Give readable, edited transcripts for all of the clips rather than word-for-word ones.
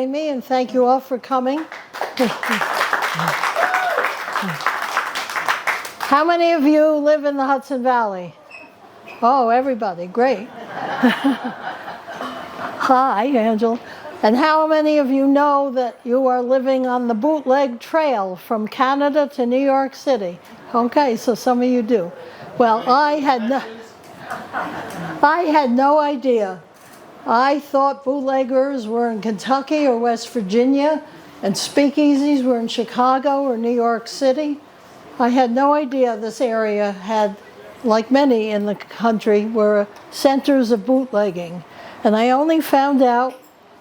having me, and thank you all for coming. How many of you live in the Hudson Valley? Oh, everybody, great. Hi, Angela. And how many of you know that you are living on the bootleg trail from Canada to New York City? Okay, so some of you do. Well, I had no idea. I thought bootleggers were in Kentucky or West Virginia, and speakeasies were in Chicago or New York City. I had no idea this area had, like many in the country, were centers of bootlegging. And I only found out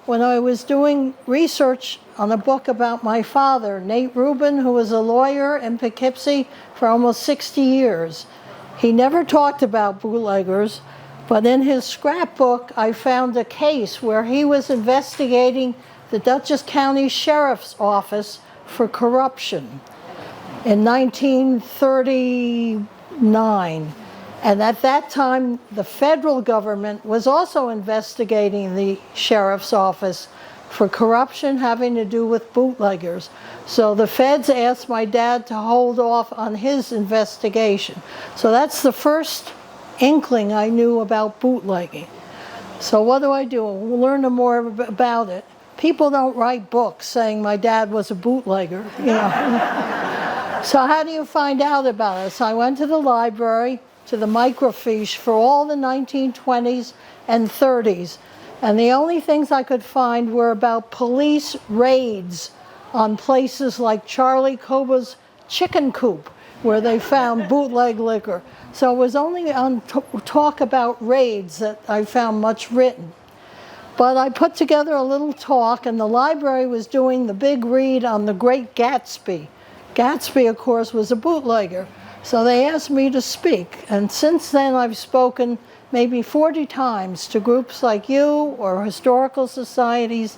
when I was doing research on a book about my father, Nate Rubin, who was a lawyer in Poughkeepsie for almost 60 years. He never talked about bootleggers, but in his scrapbook, I found a case where he was investigating the Dutchess County Sheriff's Office for corruption in 1939. And at that time, the federal government was also investigating the sheriff's office for corruption having to do with bootleggers. So the feds asked my dad to hold off on his investigation. So that's the first inkling I knew about bootlegging. So what do? We'll learn more about it. People don't write books saying my dad was a bootlegger, you know. So how do you find out about it? So I went to the library, to the microfiche for all the 1920s and 30s. And the only things I could find were about police raids on places like Charlie Coba's chicken coop, where they found bootleg liquor. So it was only on talk about raids that I found much written. But I put together a little talk, and the library was doing the big read on the Great Gatsby. Gatsby, of course, was a bootlegger. So they asked me to speak, and since then I've spoken maybe 40 times to groups like you or historical societies,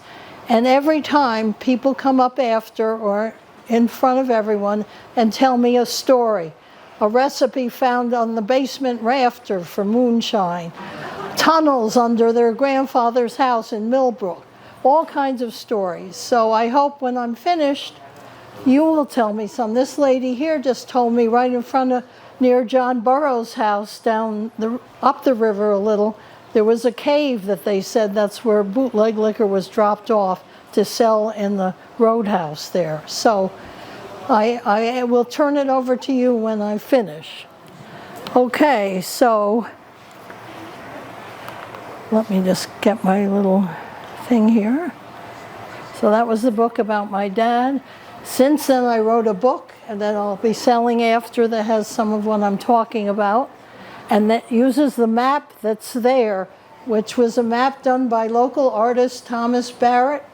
and every time people come up after or in front of everyone and tell me a story. A recipe found on the basement rafter for moonshine, tunnels under their grandfather's house in Millbrook, all kinds of stories. So I hope when I'm finished, you will tell me some. This lady here just told me right in front of, near John Burroughs' house, up the river a little, there was a cave that they said that's where bootleg liquor was dropped off to sell in the roadhouse there. So I will turn it over to you when I finish. Okay, so let me just get my little thing here. So that was the book about my dad. Since then, I wrote a book, and that I'll be selling after, that has some of what I'm talking about, and that uses the map that's there, which was a map done by local artist Thomas Barrett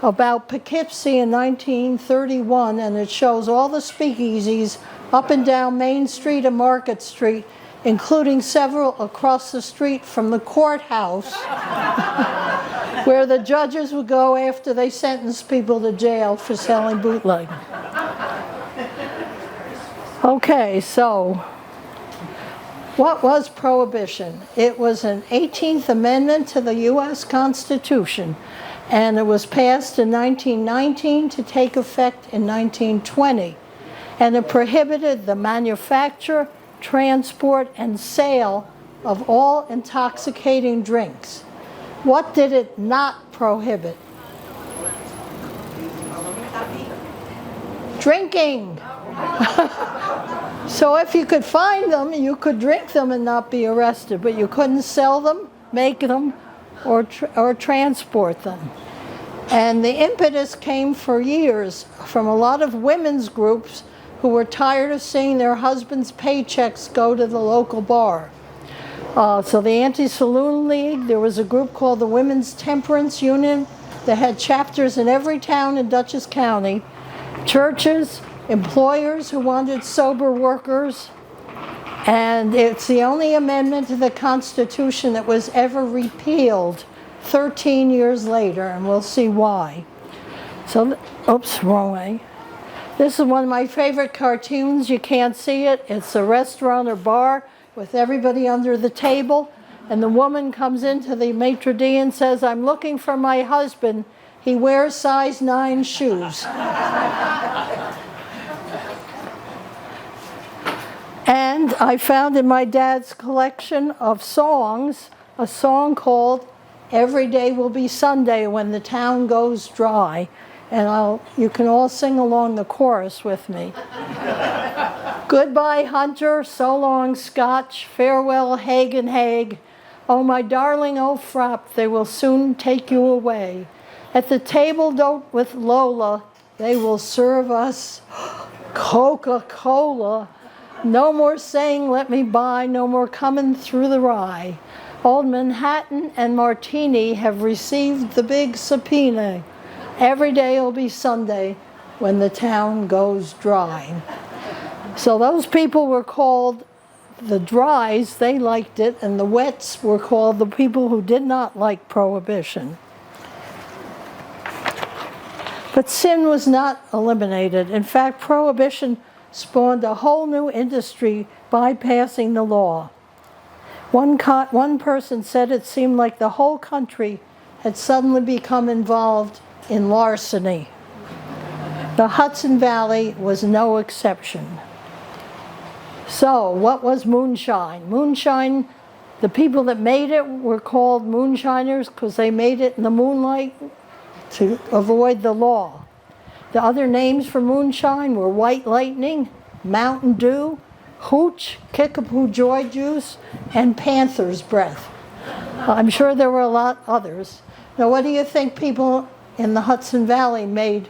about Poughkeepsie in 1931, and it shows all the speakeasies up and down Main Street and Market Street, including several across the street from the courthouse, where the judges would go after they sentenced people to jail for selling bootleg. Okay, so what was Prohibition? It was an 18th Amendment to the U.S. Constitution, and it was passed in 1919 to take effect in 1920. And it prohibited the manufacture, transport, and sale of all intoxicating drinks. What did it not prohibit? Drinking. So if you could find them, you could drink them and not be arrested, but you couldn't sell them, make them, or transport them. And the impetus came for years from a lot of women's groups who were tired of seeing their husbands' paychecks go to the local bar. So the Anti-Saloon League, there was a group called the Women's Temperance Union that had chapters in every town in Dutchess County, churches, employers who wanted sober workers, and it's the only amendment to the Constitution that was ever repealed 13 years later, and we'll see why. So, oops, wrong way. This is one of my favorite cartoons. You can't see it. It's a restaurant or bar with everybody under the table, and the woman comes into the maitre d' and says, "I'm looking for my husband. he wears size 9 shoes. And I found in my dad's collection of songs a song called "Every Day Will Be Sunday When the Town Goes Dry." And you can all sing along the chorus with me. Goodbye, Hunter, so long, Scotch, farewell, Hague and Hague. Oh, my darling old Frop, they will soon take you away. At the table d'hote with Lola, they will serve us Coca-Cola. No more saying, let me buy, no more coming through the rye. Old Manhattan and Martini have received the big subpoena. Every day will be Sunday when the town goes dry. So those people were called the dries, they liked it, and the wets were called the people who did not like Prohibition. But sin was not eliminated. In fact, Prohibition spawned a whole new industry bypassing the law. One person said it seemed like the whole country had suddenly become involved in larceny. The Hudson Valley was no exception. So, what was moonshine? Moonshine, the people that made it were called moonshiners because they made it in the moonlight to avoid the law. The other names for moonshine were White Lightning, Mountain Dew, Hooch, Kickapoo Joy Juice, and Panther's Breath. I'm sure there were a lot others. Now, what do you think people in the Hudson Valley made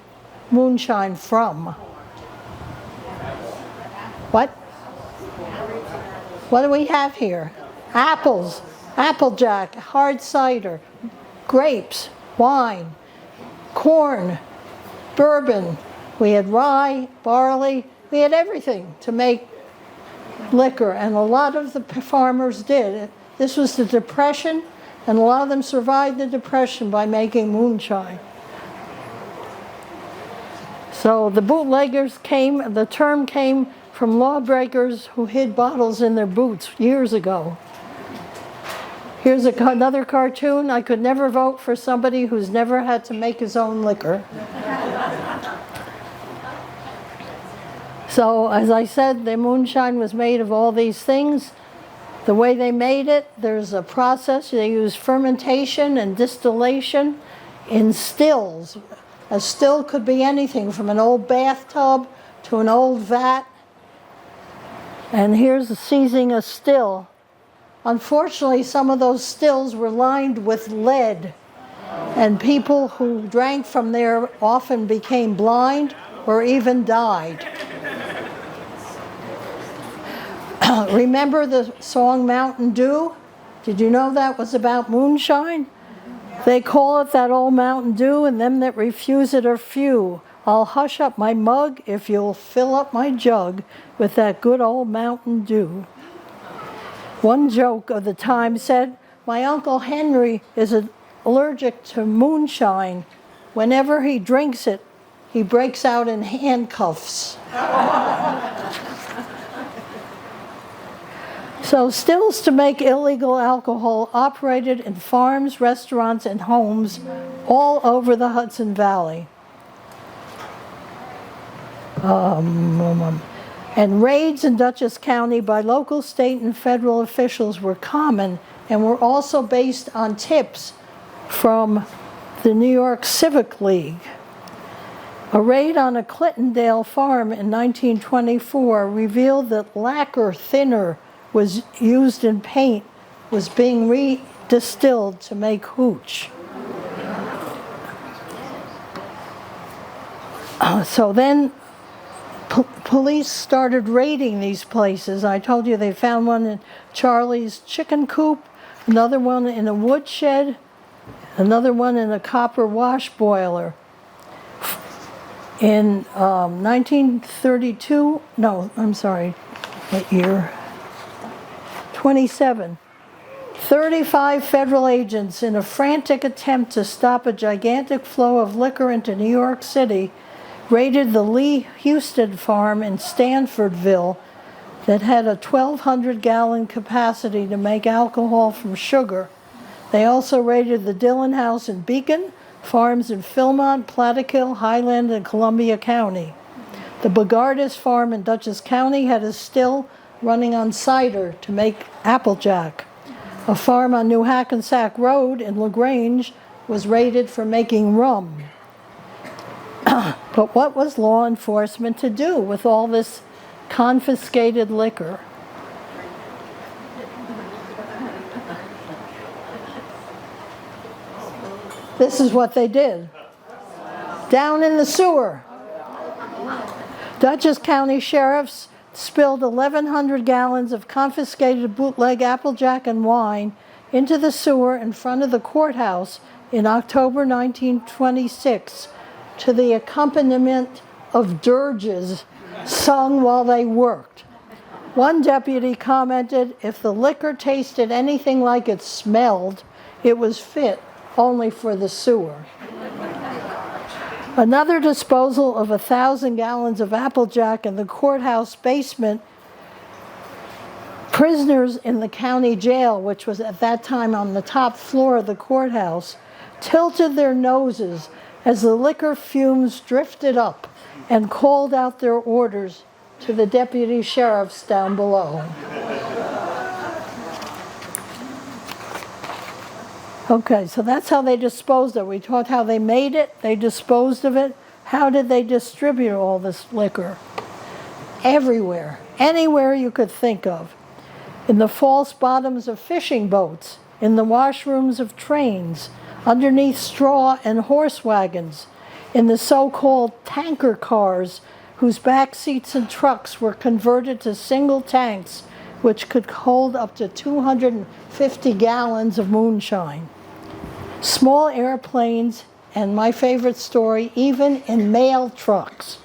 moonshine from? What? What do we have here? Apples, applejack, hard cider, grapes, wine, corn, bourbon. We had rye, barley. We had everything to make liquor, and a lot of the farmers did. This was the Depression, and a lot of them survived the Depression by making moonshine. So the bootleggers the term came from lawbreakers who hid bottles in their boots years ago. Here's another cartoon. I could never vote for somebody who's never had to make his own liquor. So, as I said, the moonshine was made of all these things. The way they made it, there's a process. They use fermentation and distillation in stills. A still could be anything from an old bathtub to an old vat. And here's seizing a still. Unfortunately, some of those stills were lined with lead, and people who drank from there often became blind or even died. Remember the song Mountain Dew? Did you know that was about moonshine? They call it that old Mountain Dew, and them that refuse it are few. I'll hush up my mug if you'll fill up my jug with that good old Mountain Dew. One joke of the time said, my Uncle Henry is allergic to moonshine. Whenever he drinks it, he breaks out in handcuffs. So stills to make illegal alcohol operated in farms, restaurants, and homes all over the Hudson Valley. And raids in Dutchess County by local, state, and federal officials were common and were also based on tips from the New York Civic League. A raid on a Clintondale farm in 1924 revealed that lacquer thinner was used in paint was being redistilled to make hooch. So then police started raiding these places. I told you they found one in Charlie's chicken coop, another one in a woodshed, another one in a copper wash boiler. In 1932, no, I'm sorry, what year? 27. 35 federal agents, in a frantic attempt to stop a gigantic flow of liquor into New York City, raided the Lee Houston farm in Stanfordville that had a 1,200-gallon capacity to make alcohol from sugar. They also raided the Dillon house in Beacon, farms in Philmont, Plattekill, Highland, and Columbia County. The Bogardus farm in Dutchess County had a still running on cider to make Applejack. A farm on New Hackensack Road in LaGrange was raided for making rum. But what was law enforcement to do with all this confiscated liquor? This is what they did. Down in the sewer. Dutchess County sheriffs spilled 1,100 gallons of confiscated bootleg Applejack and wine into the sewer in front of the courthouse in October 1926 to the accompaniment of dirges sung while they worked. One deputy commented, if the liquor tasted anything like it smelled, it was fit only for the sewer. Another disposal of 1,000 gallons of Applejack in the courthouse basement. Prisoners in the county jail, which was at that time on the top floor of the courthouse, tilted their noses as the liquor fumes drifted up and called out their orders to the deputy sheriffs down below. Okay, so that's how they disposed of it. We taught how they made it, they disposed of it. How did they distribute all this liquor? Everywhere, anywhere you could think of. In the false bottoms of fishing boats, in the washrooms of trains, underneath straw and horse wagons, in the so-called tanker cars whose back seats and trucks were converted to single tanks which could hold up to 250 gallons of moonshine. Small airplanes, and my favorite story, even in mail trucks.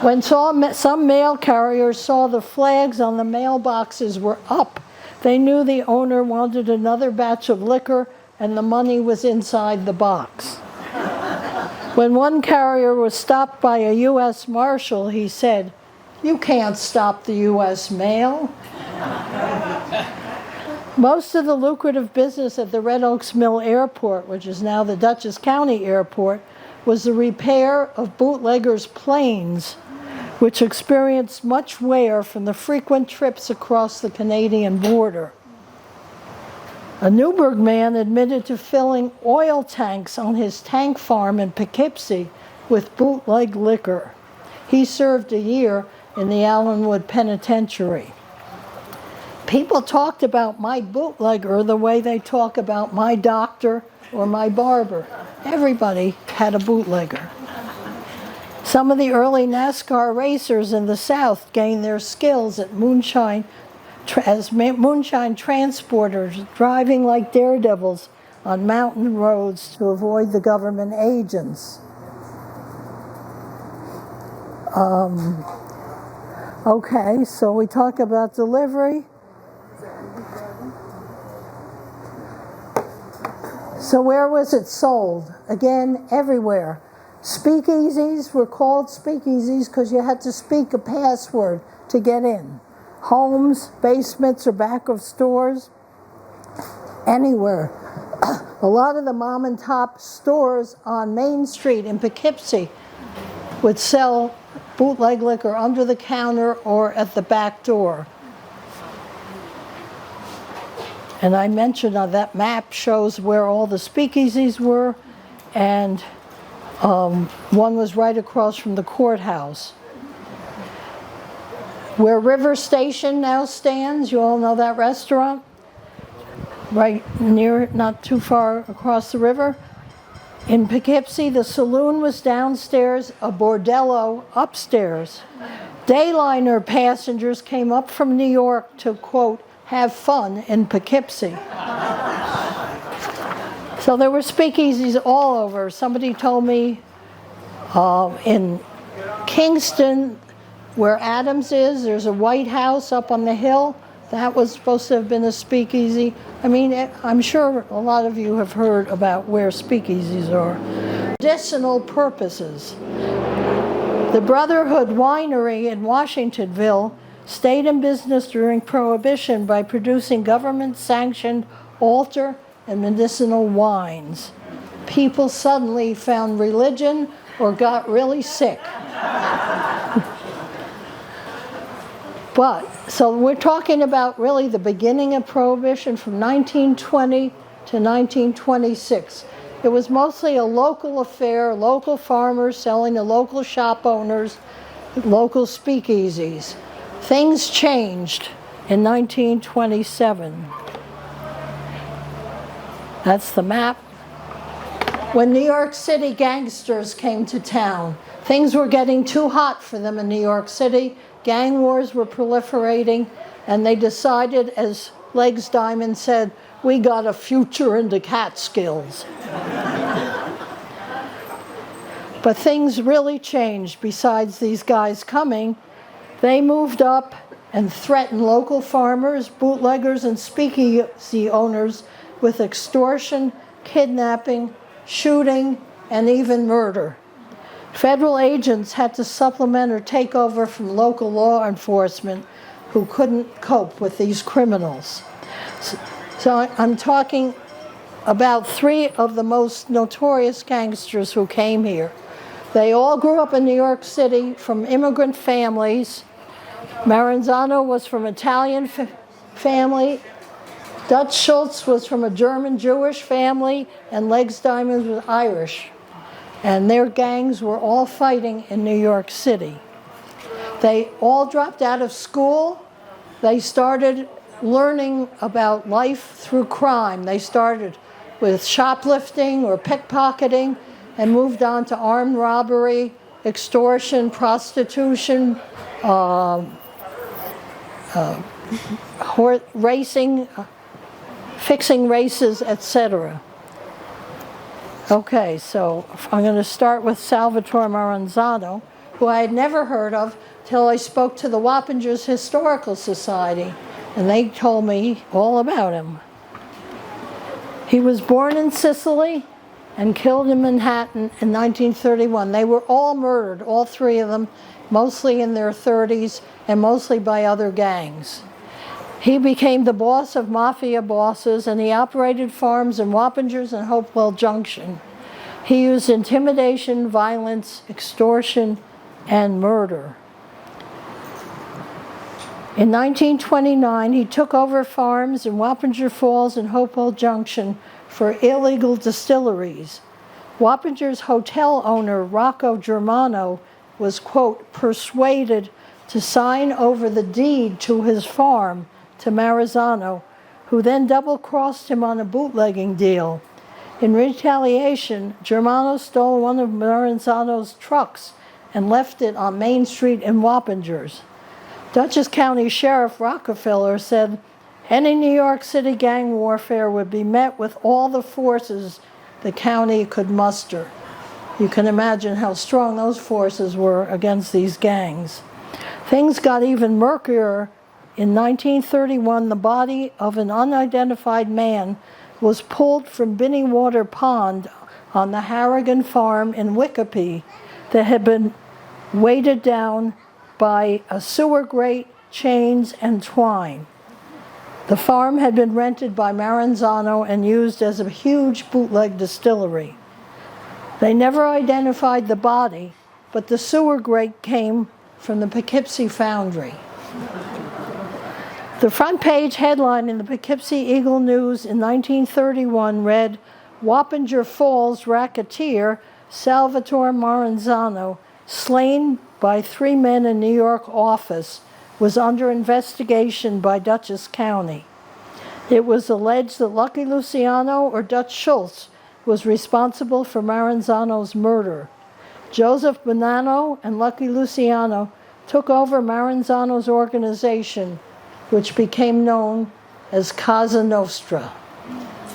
When some mail carriers saw the flags on the mailboxes were up, they knew the owner wanted another batch of liquor and the money was inside the box. When one carrier was stopped by a U.S. Marshal, he said, "You can't stop the U.S. mail." Most of the lucrative business at the Red Oaks Mill Airport, which is now the Dutchess County Airport, was the repair of bootleggers' planes, which experienced much wear from the frequent trips across the Canadian border. A Newburgh man admitted to filling oil tanks on his tank farm in Poughkeepsie with bootleg liquor. He served a year in the Allenwood Penitentiary. People talked about my bootlegger the way they talk about my doctor or my barber. Everybody had a bootlegger. Some of the early NASCAR racers in the South gained their skills at moonshine transporters, driving like daredevils on mountain roads to avoid the government agents. Okay, so we talk about delivery. So where was it sold? Again, everywhere. Speakeasies were called speakeasies because you had to speak a password to get in. Homes, basements, or back of stores, anywhere. A lot of the mom and pop stores on Main Street in Poughkeepsie would sell bootleg liquor under the counter or at the back door. And I mentioned that map shows where all the speakeasies were, and one was right across from the courthouse. Where River Station now stands, you all know that restaurant? Right near it, not too far across the river. In Poughkeepsie, the saloon was downstairs, a bordello upstairs. Dayliner passengers came up from New York to, quote, have fun in Poughkeepsie. So there were speakeasies all over. Somebody told me in Kingston, where Adams is, there's a White House up on the hill. That was supposed to have been a speakeasy. I mean, I'm sure a lot of you have heard about where speakeasies are. Medicinal purposes. The Brotherhood Winery in Washingtonville stayed in business during Prohibition by producing government-sanctioned altar and medicinal wines. people suddenly found religion or got really sick. But, so we're talking about really the beginning of Prohibition from 1920 to 1926. It was mostly a local affair, local farmers selling to local shop owners, local speakeasies. Things changed in 1927. That's the map. When New York City gangsters came to town, things were getting too hot for them in New York City. Gang wars were proliferating, and they decided, as Legs Diamond said, we got a future in the Catskills. But things really changed. Besides these guys coming, they moved up and threatened local farmers, bootleggers, and speakeasy owners with extortion, kidnapping, shooting, and even murder. Federal agents had to supplement or take over from local law enforcement who couldn't cope with these criminals. So I'm talking about three of the most notorious gangsters who came here. They all grew up in New York City from immigrant families. Maranzano was from an Italian family. Dutch Schultz was from a German Jewish family, and Legs Diamond was Irish. And their gangs were all fighting in New York City. They all dropped out of school. They started learning about life through crime. They started with shoplifting or pickpocketing and moved on to armed robbery, extortion, prostitution, racing, fixing races, etc. Okay, so I'm going to start with Salvatore Maranzano, who I had never heard of till I spoke to the Wappingers Historical Society, and they told me all about him. He was born in Sicily and killed in Manhattan in 1931. They were all murdered, all three of them, mostly in their 30s and mostly by other gangs. He became the boss of mafia bosses, and he operated farms in Wappingers and Hopewell Junction. He used intimidation, violence, extortion, and murder. In 1929, he took over farms in Wappinger Falls and Hopewell Junction for illegal distilleries. Wappinger's hotel owner, Rocco Germano, was, quote, persuaded to sign over the deed to his farm to Maranzano, who then double-crossed him on a bootlegging deal. In retaliation, Germano stole one of Maranzano's trucks and left it on Main Street in Wappingers. Dutchess County Sheriff Rockefeller said any New York City gang warfare would be met with all the forces the county could muster. You can imagine how strong those forces were against these gangs. Things got even murkier. In 1931, the body of an unidentified man was pulled from Binneywater Pond on the Harrigan farm in Poughkeepsie that had been weighted down by a sewer grate, chains, and twine. The farm had been rented by Maranzano and used as a huge bootleg distillery. They never identified the body, but the sewer grate came from the Poughkeepsie foundry. The front page headline in the Poughkeepsie Eagle News in 1931 read, Wappinger Falls racketeer Salvatore Maranzano, slain by 3 men in New York office, was under investigation by Dutchess County. It was alleged that Lucky Luciano or Dutch Schultz was responsible for Maranzano's murder. Joseph Bonanno and Lucky Luciano took over Maranzano's organization, which became known as Casa Nostra.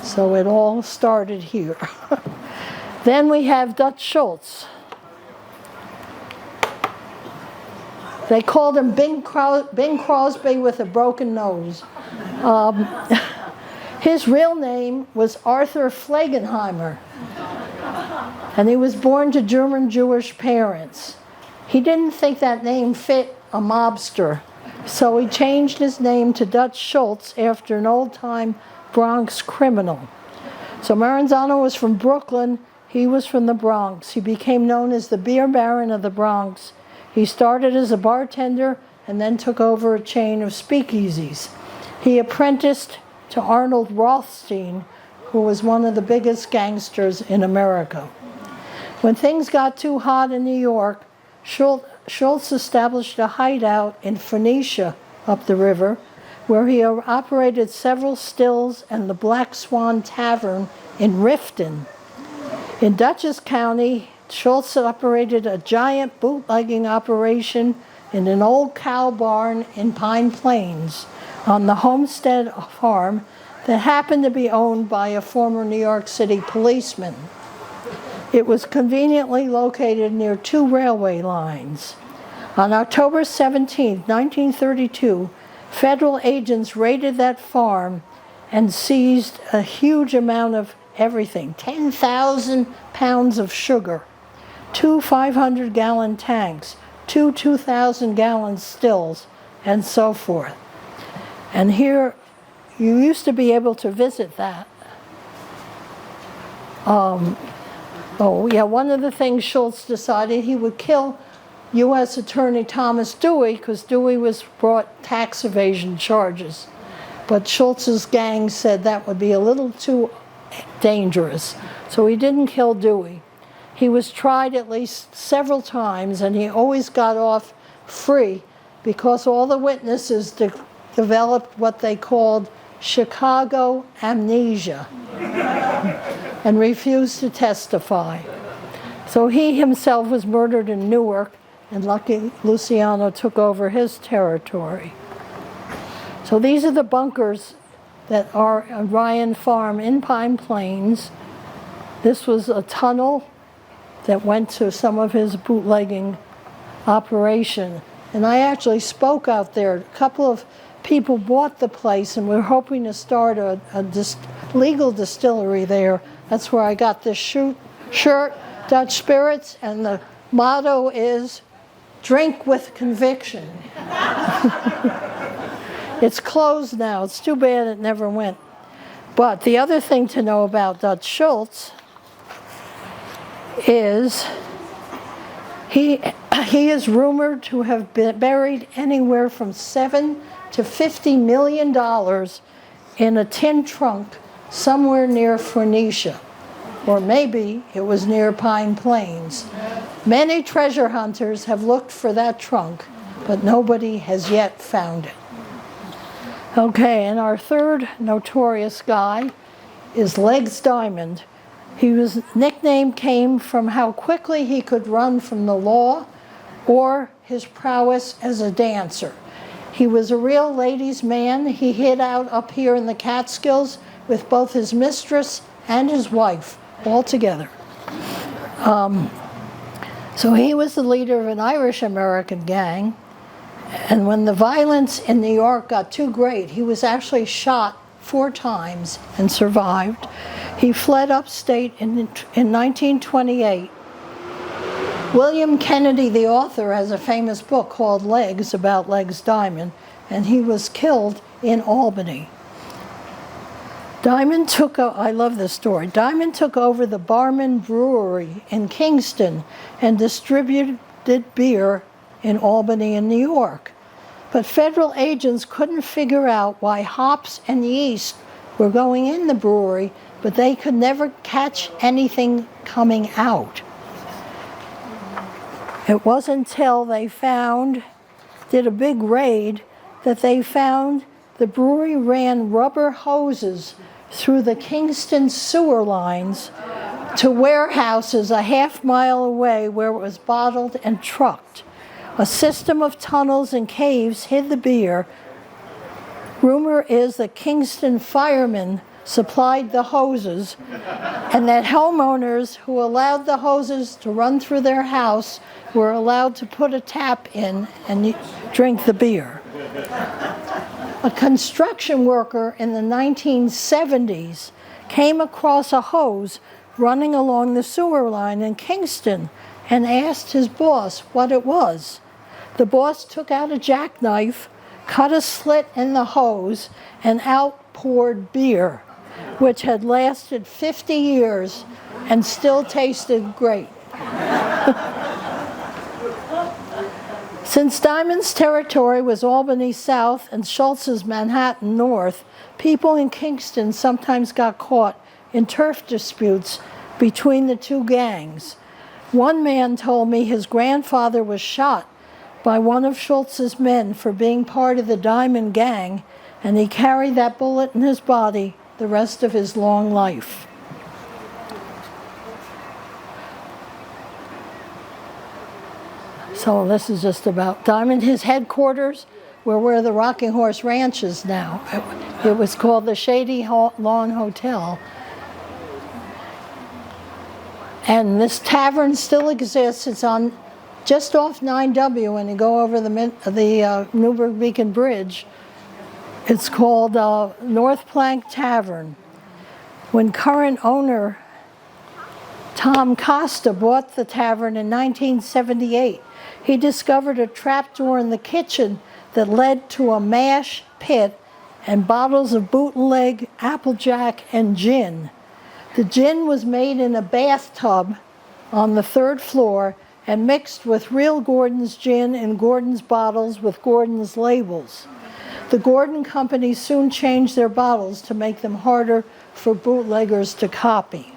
So it all started here. Then we have Dutch Schultz. They called him Bing Crosby with a broken nose. His real name was Arthur Flegenheimer, and he was born to German Jewish parents. He didn't think that name fit a mobster, so he changed his name to Dutch Schultz after an old-time Bronx criminal. So Maranzano was from Brooklyn, He was from the Bronx. He became known as the Beer Baron of the Bronx. He started as a bartender and then took over a chain of speakeasies. He apprenticed to Arnold Rothstein, who was one of the biggest gangsters in America. When things got too hot in New York, Schultz established a hideout in Phoenicia up the river, where he operated several stills and the Black Swan Tavern in Riften. In Dutchess County, Schultz operated a giant bootlegging operation in an old cow barn in Pine Plains on the Homestead farm that happened to be owned by a former New York City policeman. It was conveniently located near two railway lines. On October 17, 1932, federal agents raided that farm and seized a huge amount of everything, 10,000 pounds of sugar, 2 500-gallon tanks, 2 2,000-gallon stills, and so forth. And here, you used to be able to visit that. One of the things Schultz decided, he would kill U.S. Attorney Thomas Dewey, because Dewey was brought tax evasion charges. But Schultz's gang said that would be a little too dangerous, so he didn't kill Dewey. He was tried at least several times, and he always got off free because all the witnesses developed what they called Chicago amnesia and refused to testify. So he himself was murdered in Newark, and Lucky Luciano took over his territory. So these are the bunkers that are on Ryan Farm in Pine Plains. This was a tunnel that went to some of his bootlegging operation. And I actually spoke out there. A couple of people bought the place, and we're hoping to start a legal distillery there. That's where I got this shirt, Dutch Spirits, and the motto is, drink with conviction. It's closed now. It's too bad it never went. But the other thing to know about Dutch Schultz is he is rumored to have been buried anywhere from $7 to $50 million in a tin trunk somewhere near Phoenicia, or maybe it was near Pine Plains. Many treasure hunters have looked for that trunk, but nobody has yet found it. Okay, and our third notorious guy is Legs Diamond. His nickname came from how quickly he could run from the law or his prowess as a dancer. He was a real ladies' man. He hid out up here in the Catskills with both his mistress and his wife all together. So he was the leader of an Irish-American gang. And when the violence in New York got too great, he was actually shot 4 times and survived. He fled upstate in 1928. William Kennedy, the author, has a famous book called Legs, about Legs Diamond, and he was killed in Albany. I love this story. Diamond took over the Barman Brewery in Kingston and distributed beer in Albany and New York. But federal agents couldn't figure out why hops and yeast were going in the brewery, but they could never catch anything coming out. It wasn't until they did a big raid, that they found the brewery ran rubber hoses through the Kingston sewer lines to warehouses a half-mile away where it was bottled and trucked. A system of tunnels and caves hid the beer. Rumor is that Kingston firemen supplied the hoses, and that homeowners who allowed the hoses to run through their house were allowed to put a tap in and drink the beer. A construction worker in the 1970s came across a hose running along the sewer line in Kingston and asked his boss what it was. The boss took out a jackknife, cut a slit in the hose, and out poured beer, which had lasted 50 years and still tasted great. Since Diamond's territory was Albany South and Schultz's Manhattan North, people in Kingston sometimes got caught in turf disputes between the two gangs. One man told me his grandfather was shot by one of Schultz's men for being part of the Diamond gang, and he carried that bullet in his body the rest of his long life. So this is just about Diamond. His headquarters were where the Rocking Horse Ranch is now. It was called the Shady Lawn Hotel. And this tavern still exists. It's on just off 9W when you go over the Newburgh Beacon Bridge. It's called North Plank Tavern. When current owner Tom Costa bought the tavern in 1978, he discovered a trapdoor in the kitchen that led to a mash pit and bottles of bootleg, Applejack, and gin. The gin was made in a bathtub on the 3rd floor and mixed with real Gordon's gin in Gordon's bottles with Gordon's labels. The Gordon Company soon changed their bottles to make them harder for bootleggers to copy.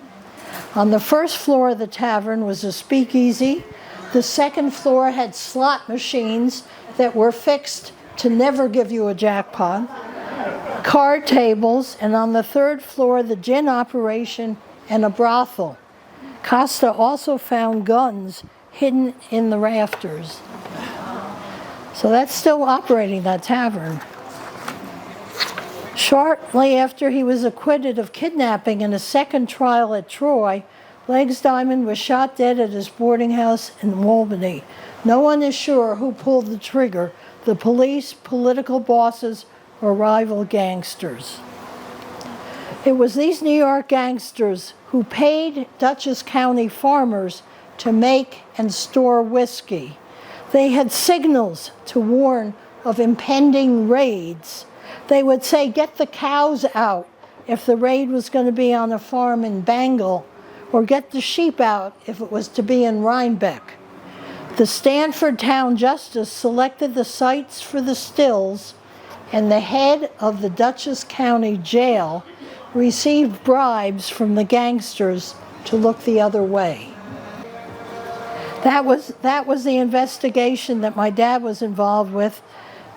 On the 1st floor of the tavern was a speakeasy. The 2nd floor had slot machines that were fixed to never give you a jackpot, card tables, and on the 3rd floor, the gin operation and a brothel. Costa also found guns hidden in the rafters. So that's still operating, that tavern. Shortly after he was acquitted of kidnapping in a second trial at Troy, Legs Diamond was shot dead at his boarding house in Albany. No one is sure who pulled the trigger, the police, political bosses, or rival gangsters. It was these New York gangsters who paid Dutchess County farmers to make and store whiskey. They had signals to warn of impending raids. They would say, "Get the cows out," if the raid was going to be on a farm in Bengal, or "Get the sheep out," if it was to be in Rhinebeck. The Stanford Town Justice selected the sites for the stills, and the head of the Dutchess County Jail received bribes from the gangsters to look the other way. That was the investigation that my dad was involved with.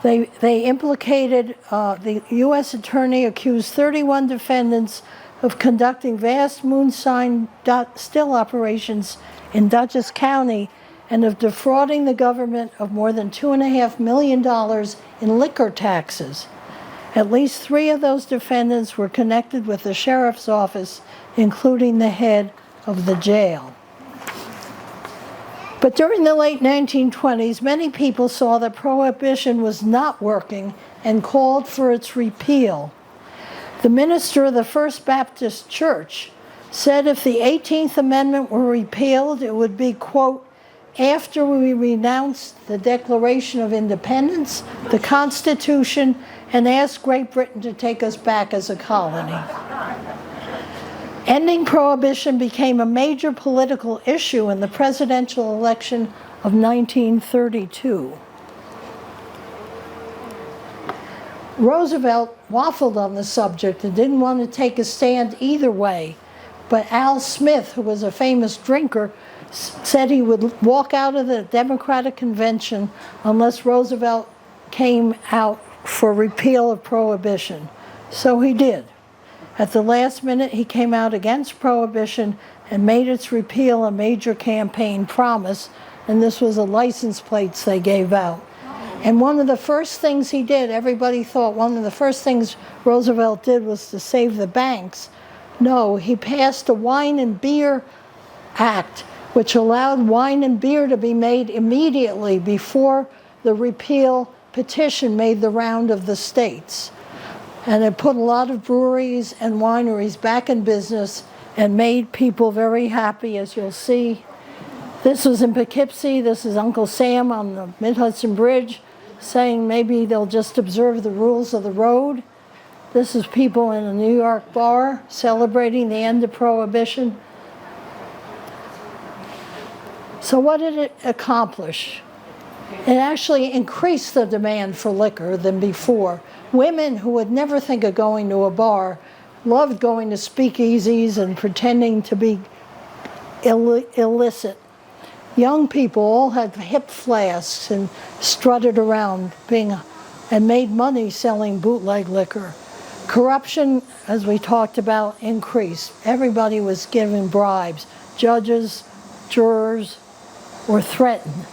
They implicated, the U.S. attorney accused 31 defendants of conducting vast moonshine still operations in Dutchess County and of defrauding the government of more than $2.5 million in liquor taxes. At least 3 of those defendants were connected with the sheriff's office, including the head of the jail. But during the late 1920s, many people saw that Prohibition was not working and called for its repeal. The minister of the First Baptist Church said if the 18th Amendment were repealed, it would be, quote, "after we renounced the Declaration of Independence, the Constitution, and asked Great Britain to take us back as a colony." Ending Prohibition became a major political issue in the presidential election of 1932. Roosevelt waffled on the subject and didn't want to take a stand either way, but Al Smith, who was a famous drinker, said he would walk out of the Democratic Convention unless Roosevelt came out for repeal of Prohibition. So he did. At the last minute, he came out against Prohibition and made its repeal a major campaign promise, and this was the license plates they gave out. And one of the first things he did, everybody thought one of the first things Roosevelt did was to save the banks. No, he passed a Wine and Beer Act, which allowed wine and beer to be made immediately before the repeal petition made the round of the states. And it put a lot of breweries and wineries back in business and made people very happy, as you'll see. This was in Poughkeepsie. This is Uncle Sam on the Mid-Hudson Bridge saying maybe they'll just observe the rules of the road. This is people in a New York bar celebrating the end of Prohibition. So what did it accomplish? It actually increased the demand for liquor than before. Women who would never think of going to a bar loved going to speakeasies and pretending to be illicit. Young people all had hip flasks and strutted around and made money selling bootleg liquor. Corruption, as we talked about, increased. Everybody was given bribes. Judges, jurors were threatened.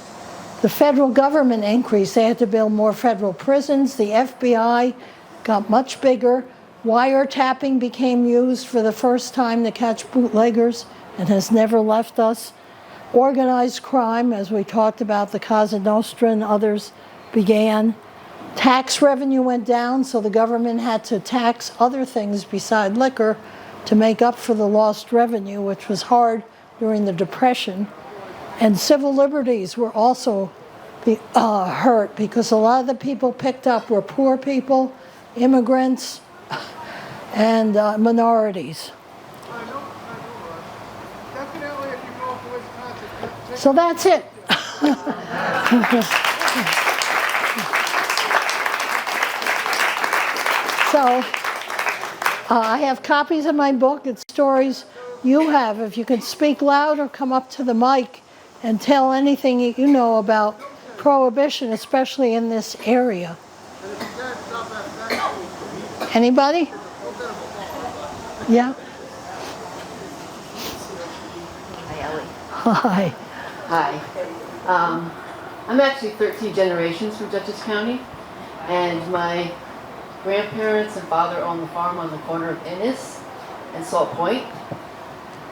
The federal government increased. They had to build more federal prisons. The FBI got much bigger. Wiretapping became used for the first time to catch bootleggers and has never left us. Organized crime, as we talked about, the Cosa Nostra and others began. Tax revenue went down, so the government had to tax other things beside liquor to make up for the lost revenue, which was hard during the Depression. And civil liberties were also hurt because a lot of the people picked up were poor people, immigrants, and minorities. So that's it. So I have copies of my book. It's stories you have. If you could speak loud or come up to the mic and tell anything you know about Prohibition, especially in this area. Anybody? Yeah? Hi, Ellie. Hi. Hi. I'm actually 13 generations from Dutchess County, and my grandparents and father owned the farm on the corner of Innis and Salt Point.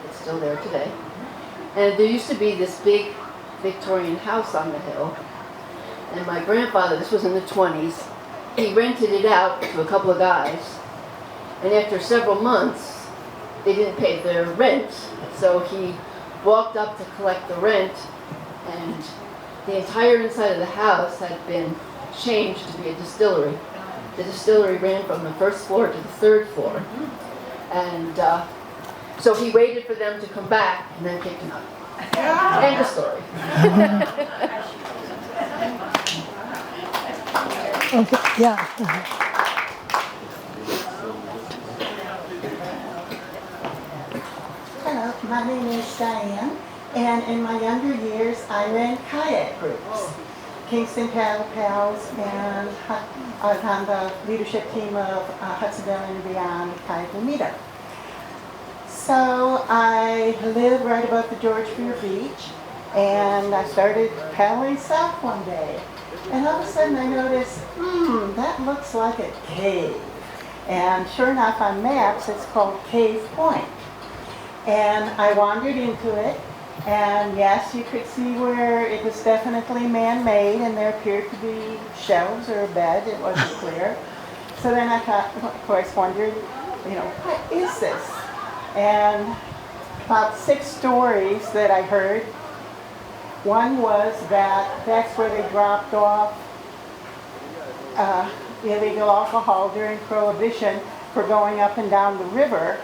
It's still there today. And there used to be this big Victorian house on the hill. And my grandfather, this was in the 20s, he rented it out to a couple of guys. And after several months, they didn't pay their rent. So he walked up to collect the rent, and the entire inside of the house had been changed to be a distillery. The distillery ran from the first floor to the third floor. And so he waited for them to come back and then kicked them out. End of story. Okay. Yeah. Hello, my name is Diane, and in my younger years I ran kayak groups, Kingston Paddle Pals, and I was on the leadership team of Hudson Valley and beyond Kayak Meetup. So I live right above the George Beer Beach, and I started paddling south one day. And all of a sudden I noticed, that looks like a cave. And sure enough, on maps, it's called Cave Point. And I wandered into it, and yes, you could see where it was definitely man-made, and there appeared to be shelves or a bed. It wasn't clear. So then I thought, of course, wondered, what is this? And about 6 stories that I heard. One was that that's where they dropped off illegal alcohol during Prohibition for going up and down the river.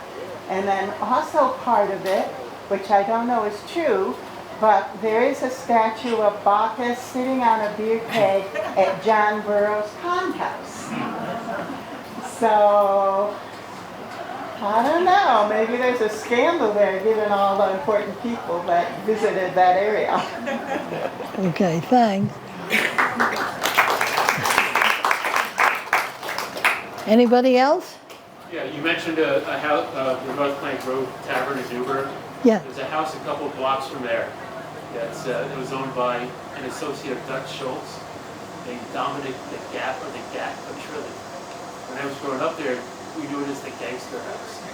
And then also part of it, which I don't know is true, but there is a statue of Bacchus sitting on a beer keg at John Burroughs' pond house. So, I don't know, maybe there's a scandal there given all the important people that visited that area. Okay, thanks. Anybody else? Yeah, you mentioned a house, the North Plank Road Tavern in Newburgh. Yeah. There's a house a couple blocks from there. That's it was owned by an associate of Dutch Schultz named Dominic the Gap or the Gap Trilly. When I was growing up there, we knew it as the gangster house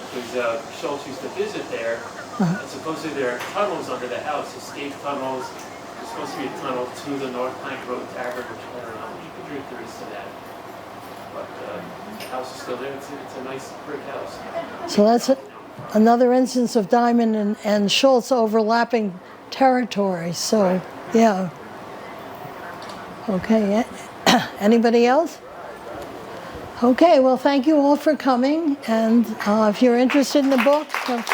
because Schultz used to visit there. And supposedly there are tunnels under the house, escape tunnels. There's supposed to be a tunnel to the North Plank Road Tavern, which I don't know how much truth there is to that. But the house is still there. It's a nice brick house. So that's another instance of Diamond and Schultz overlapping territories. So, yeah. Okay. Anybody else? Okay. Well, thank you all for coming. And if you're interested in the book, don't